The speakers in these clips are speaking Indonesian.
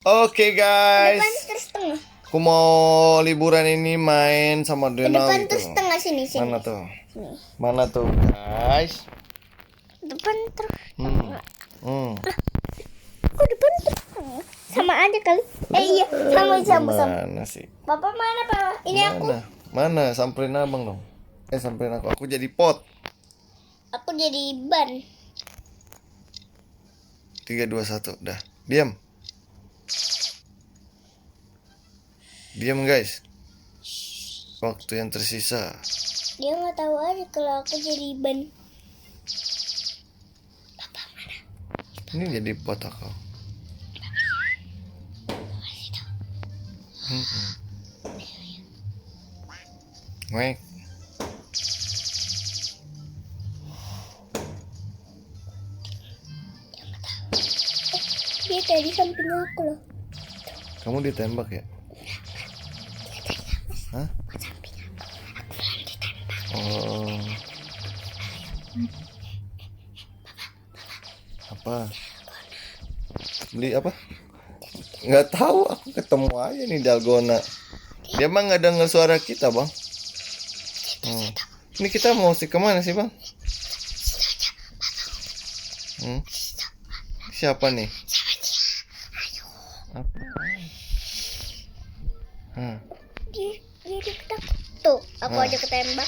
Oke guys, Depan terus tengah. aku mau liburan ini main sama Ke Donald depan gitu. terus tengah sini. Mana tuh? Sini. Mana tuh guys? Depan terus. Hmm. Hmm. Kok depan terus tengah? Sama aja kali. Iya, sama. Mana sih? Bapak mana, Pak? Ini aku. Mana? Samperin abang dong. Samperin aku. Aku jadi pot. Aku jadi ban. 3, 2, 1, dah. Diam. Diam guys. Waktu yang tersisa. Dia nggak tahu aja kalau aku jadi ban. Ini jadi pot aku. Wek. Dia tadi samping aku loh. Kamu ditembak ya? Hah? Oh. Apa? Beli apa? Nggak tahu, aku ketemu aja nih dalgona. Dia mah nggak denger suara kita, Bang. Ini kita mau kemana sih, Bang? Siapa nih? Apa? Dia ketembak. Tuh, aku aja ketembak.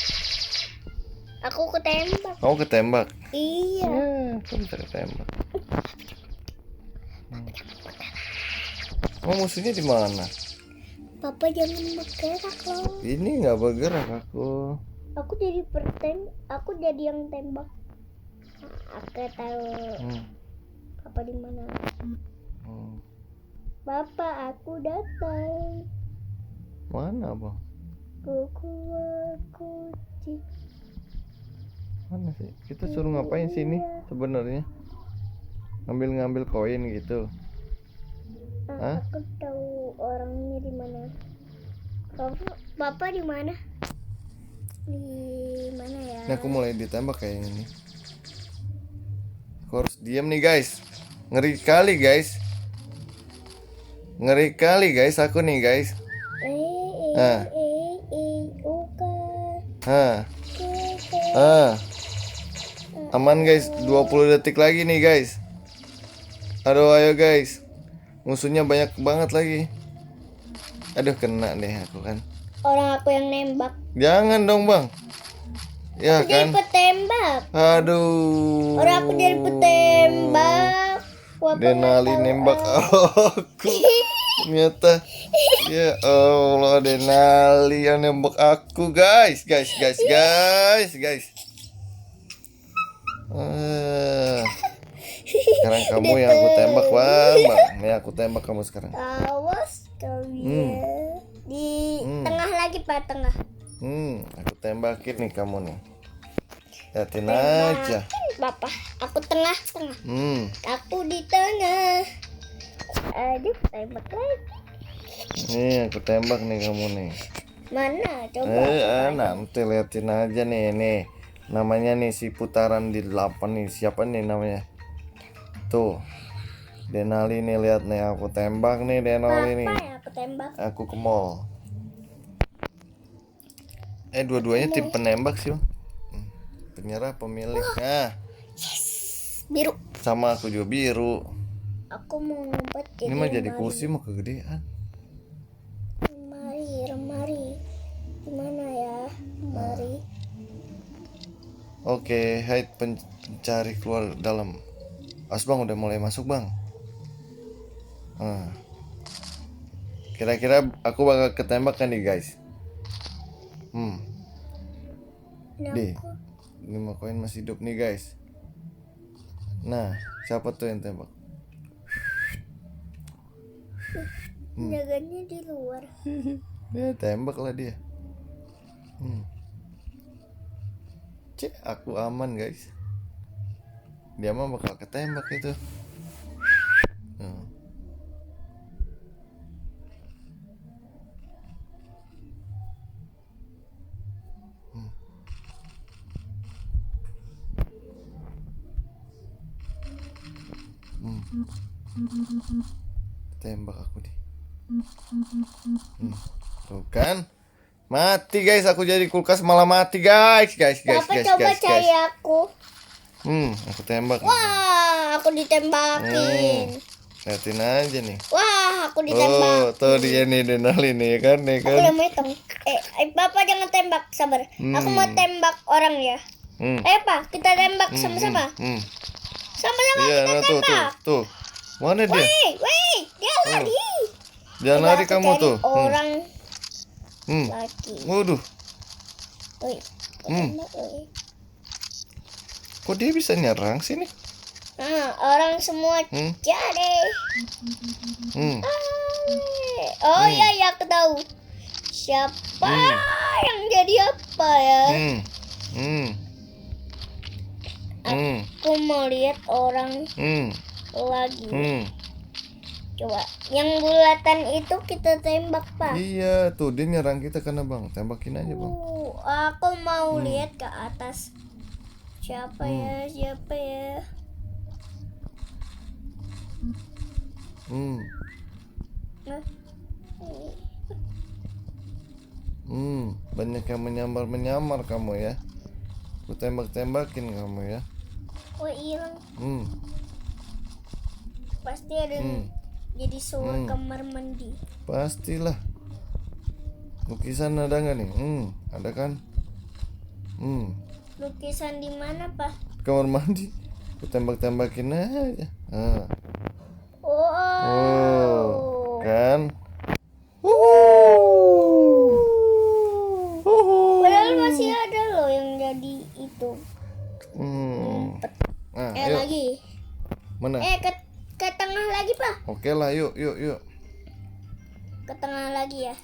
Aku ketembak. Kamu ketembak? Iya. Kamu bisa ketembak. Kamu musuhnya di mana? Papa jangan bergerak loh. Ini nggak bergerak aku. Aku jadi yang tembak. Aku tahu. Papa di mana? Bapak, aku datang. Mana, Bang? Kuku kunci. Mana sih? Kita suruh ngapain sih ini sebenarnya? Ngambil koin gitu. Hah? Aku tahu orangnya di mana. Bapak di mana? Di mana ya? Ini aku mulai ditembak kayaknya nih. Aku harus diam nih guys. Ngeri kali guys. Ngeri kali guys aku nih guys. Aman guys, 20 detik lagi nih guys. Aduh ayo guys. Musuhnya banyak banget lagi. Aduh kena deh aku kan. Orang aku yang nembak. Jangan dong bang. Ya aku kan. jadi petembak. Aduh. Orang aku jadi petembak. Denali nembak aku. Ternyata. Ya Allah, Denali yang nembak aku guys. Sekarang kamu yang aku tembak bang. Nih aku tembak kamu sekarang. Awas kalian. Di tengah lagi Pak, tengah. Aku tembakin nih kamu nih. Liatin aja. Bapak, aku tengah. Aku di tengah. Aduh, tembak lagi. Nih aku tembak nih kamu nih. Mana? Coba. Nanti liatin aja nih. Namanya nih si putaran di 8 nih. Siapa nih namanya? Tuh. Denali nih, lihat nih aku tembak nih Denali nih. Ya, aku tembak. Aku ke mall. Dua-duanya tim penembak sih. Penyerah pemilik. Nah. Yes. Biru. Sama aku juga biru. Aku mau ngumpet jadi. Ini mah jadi kursi mah kegedean. Remari. Gimana ya? Remari. Oke, hai pencari keluar dalam. Bang udah mulai masuk bang. Kira-kira aku bakal ketembak kan nih guys. Nih 5 koin masih hidup nih guys. Nah, siapa tuh yang tembak? Jaganya di luar. Ya tembak lah dia. Cek aku aman guys. Dia mah bakal ketembak itu. Tembak aku nih. Tuh kan. Mati guys, aku jadi kulkas malah mati guys. Papa coba cari aku. Aku tembak. Wah, aku ditembakin. Liatin aja nih. Wah, aku ditembak. Tuh dia nih Denali nih kan, nih Aku kan. udah mau hitung. Papa jangan tembak, sabar. Aku mau tembak orang ya. Ayo Pak, kita tembak sama-sama. Sama-sama Iya, kita nah, tembak. tuh. Mana dia? Wait, dia lari. Jangan Coba lari aku kamu cari tuh. Orang Lagi. lagi. Waduh, Woi, tembak, woi. kok dia bisa nyerang sini? Nah, orang semua jadi. Oh iya, aku tahu. Siapa yang jadi apa ya? Aku mau lihat orang lagi. Coba, yang bulatan itu kita tembak, Pak. Iya, tuh dia nyerang kita karena bang. Tembakin aja bang. Aku mau lihat ke atas. Siapa ya? Banyak yang menyamar kamu ya. Aku tembak-tembakin kamu ya. Oh, hilang. Pasti ada yang jadi suara kamar mandi. Pastilah. Lukisan ada nggak nih? Ada kan? Lukisan di mana, Pak? Kamar mandi. Aku tembak-tembakin aja. Wow. Kan? Padahal masih ada loh yang jadi itu. Nah, ayo. Lagi. Mana? Ke tengah lagi, Pak. Oke lah, yuk. Ke tengah lagi ya.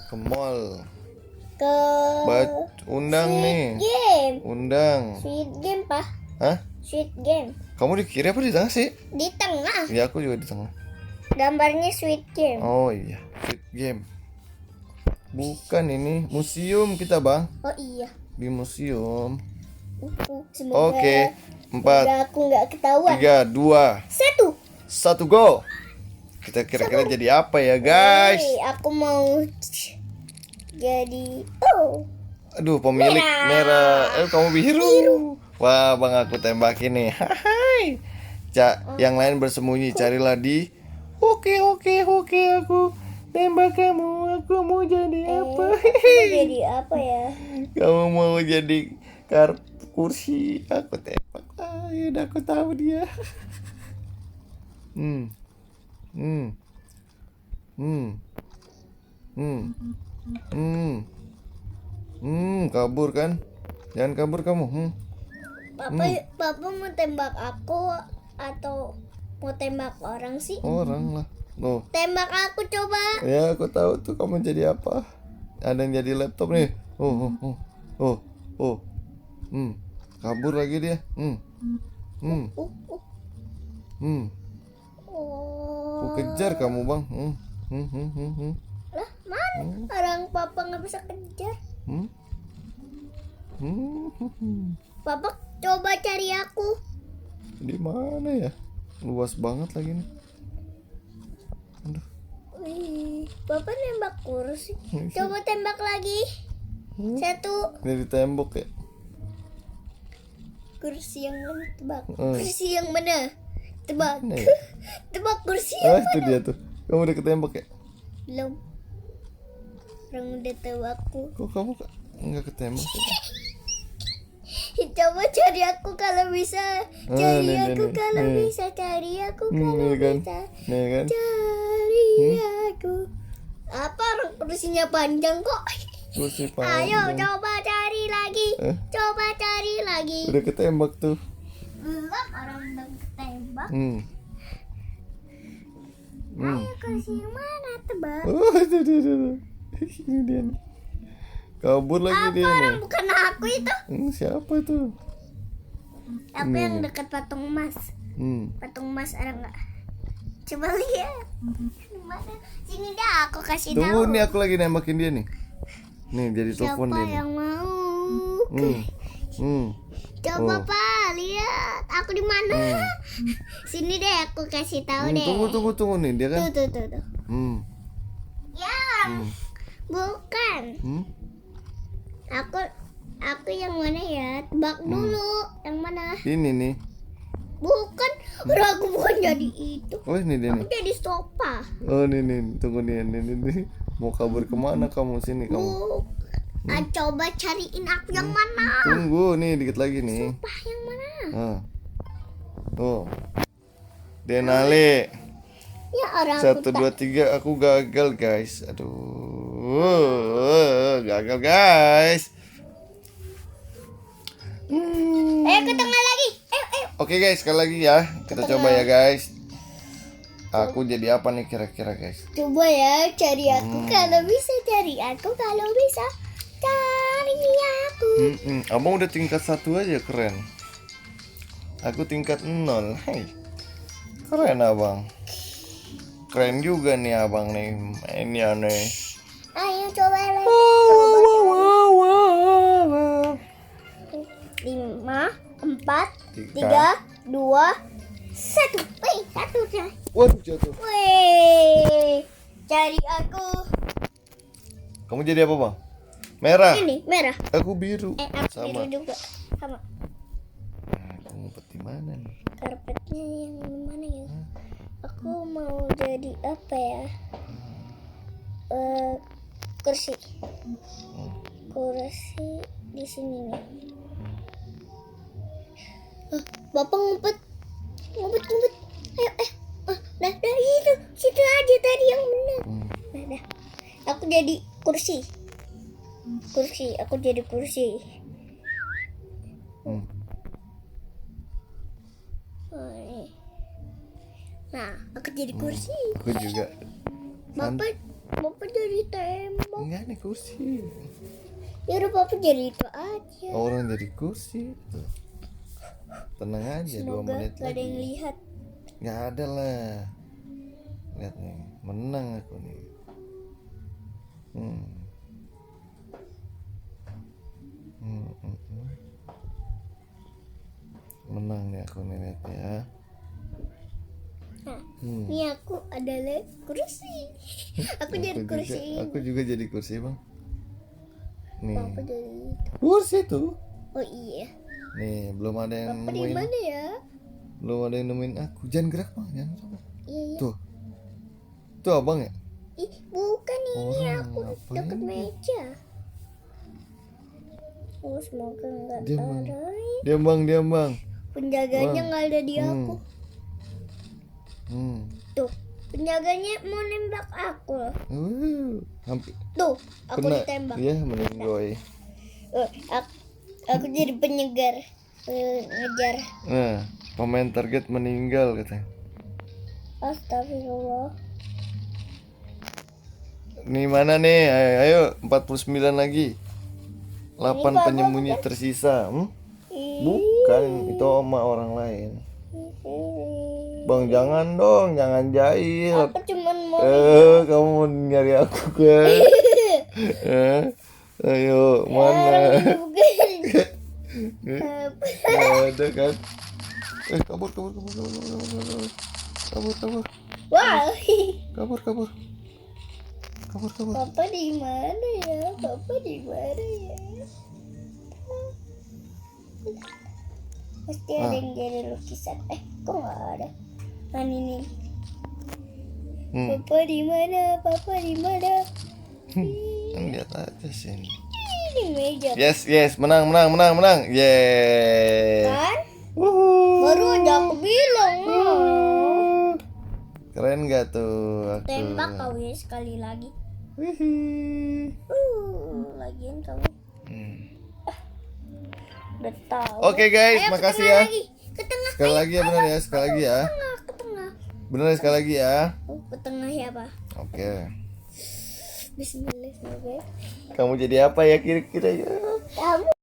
Ke mall. Undang nih. Game. Undang. Sweet game, Pak. Hah? Sweet game. Kamu di kiri apa di tengah sih? Di tengah. Ya, aku juga di tengah. Gambarnya sweet game. Oh iya, Sweet Game. Bukan ini, museum kita bang. Oh iya. Di museum. Semoga, Oke. 4, semoga aku nggak ketahuan. 3, 2, 1 go. Kita kira-kira jadi apa ya guys? Aku mau jadi Aduh, pemilik merah. Kamu biru. Wah, bang aku tembakin nih. Hai. Yang lain bersembunyi, carilah di. Oke, aku tembak kamu. Aku mau jadi apa? Jadi apa ya? Kamu mau jadi kursi? Aku tembak. Udah aku tahu dia. Kabur kan? Jangan kabur kamu. Papa mau tembak aku atau mau tembak orang sih? Orang lah. Loh. Tembak aku coba. Ya, aku tahu tuh kamu jadi apa. Ada yang jadi laptop nih. Kabur lagi dia. Aku kejar kamu bang. Lah, mana orang papa nggak bisa kejar? Papa coba cari aku. Di mana ya? Luas banget lagi nih. Aduh. Wih, Papa nembak kursi. Coba tembak lagi. 1. Dari tembok ya. Kursi yang mana? Tebak. Kursi yang mana? Tebak. Mana ya? Tebak kursi yang Itu dia tuh. Kamu udah ketembak ya? belum. Orang udah tebakku. Kok kamu nggak ketembak ya? Coba cari aku kalau bisa. Cari nih, aku nih. kalau Nih. bisa. Cari aku kalau Nih kan? bisa. Nih kan? Cari aku. Apa orang kursinya panjang kok? Kursi Ayo panjang. coba cari lagi. Coba cari lagi. Udah ketembak tuh. Belum, orang udah ketembak. Ayo kursi yang mana tebak? Itu. Ini dia nih. Kabur lagi dia Orang nih. bukan aku itu. Siapa tuh? Apa yang dekat patung emas? Patung emas ada nggak? Coba lihat. Mana? Sini dah aku kasih Tunggu tahu. nih, aku lagi nembakin dia nih. Nih jadi telepon Siapa dia nih. yang mau? Hmm. Coba Pak. lihat aku di mana. Sini deh aku kasih tahu deh. Tunggu nih dia kan. Tuh. Ya, bukan. Aku yang mana ya? Tebak dulu. Yang mana? Ini nih. Bukan. Aku bukan jadi itu. Oh ini dia Aku nih. jadi sofa. Oh nih. Tunggu nih. Mau kabur kemana kamu sini kamu? Coba cariin aku yang mana? Tunggu nih dikit lagi nih. Sofa yang mana? Tuh. Denali. Ya orang 1, 2, 3 aku gagal guys. Aduh, gagal guys. Ayo ke tengah lagi. Ayo. Oke guys, sekali lagi ya. Kita coba ya guys. Aku jadi apa nih kira-kira guys? Coba ya cari aku kalau bisa cari aku kalau bisa cari aku. Abang udah tingkat 1 aja keren. Aku tingkat 0. Hai. Keren abang. Keren juga nih abang nih. Ini aneh. Ayo coba lagi. 5, 4, 3, 2, 1. Wih, 1 dah. Waduh jatuh. Wih, cari aku. Kamu jadi apa bang? Merah. Ini merah. Aku biru. Aku Sama. biru juga. Sama. Aku ngumpet di mana nih? Karpetnya yang mana ya? Aku mau jadi apa ya? Kursi. Kursi di sini nih. Bapak ngumpet. Ayo, nah itu, situ aja tadi yang benar. Nah. Aku jadi kursi. Aku jadi kursi. Nah, aku jadi kursi. Aku juga. Bapak jadi tembok. Enggak nih kursi. Ya udah Bapak jadi itu aja. Orang jadi kursi. Tuh. Tenang aja 2 Semoga menit gak ada yang lagi. lihat. Nggak ada lah. Lihat nih, menang aku nih. Menang nih aku nih lihat ya. Nah, ini aku adalah kursi. Aku jadi kursi ini. Aku juga jadi kursi bang. Nih. Bapak jadi itu. Kursi tuh. Oh iya. Nih belum ada yang Bapak di nemuin. mana ya? Belum ada yang nemuin aku. Jangan gerak bang, jangan gerak. Iya. Tuh abang ya. Ih, bukan ini Orang aku ngapain dekat dia? meja. Oh, semoga nggak Diam, Bang. ada. Diam bang. Penjaganya Bang. nggak ada di aku. Tuh, penjaganya mau nembak aku. Hampir. Tuh, aku Kena. ditembak. Iya meninggoy. Aku jadi penyegar. Ngejar. Nah, pemain target meninggal katanya. Astagfirullah. Nih mana nih? Ayo 49 lagi. 8 Ini penyembunyi tersisa. Bukan, itu sama orang lain. Bang jangan dong, jangan jahil. Aku cuman mau Kamu mau nyari aku kan? Ayo, mana? Nggak ada kan? Kabur. Wah. Kabur. Papa di mana ya? Pasti ada yang jadi lukisan. Kok nggak ada? Nah ini. Papa di mana? Kan lihat aja sini. Di meja. Yes, menang. Yeay. Kan? Baru aja aku bilang. Keren gak tuh aku? Tembak kau ya sekali lagi. Lagian kamu. Udah tahu. Oke guys, Ayo, makasih ke tengah ya. lagi. Ke tengah. Sekali lagi ya benar ya, sekali lagi ya. Ke tengah. Benar sekali lagi ya. Ke tengah ya, Pak. Oke. Bismillah semoga. Kamu jadi apa ya kira-kira ya? Kamu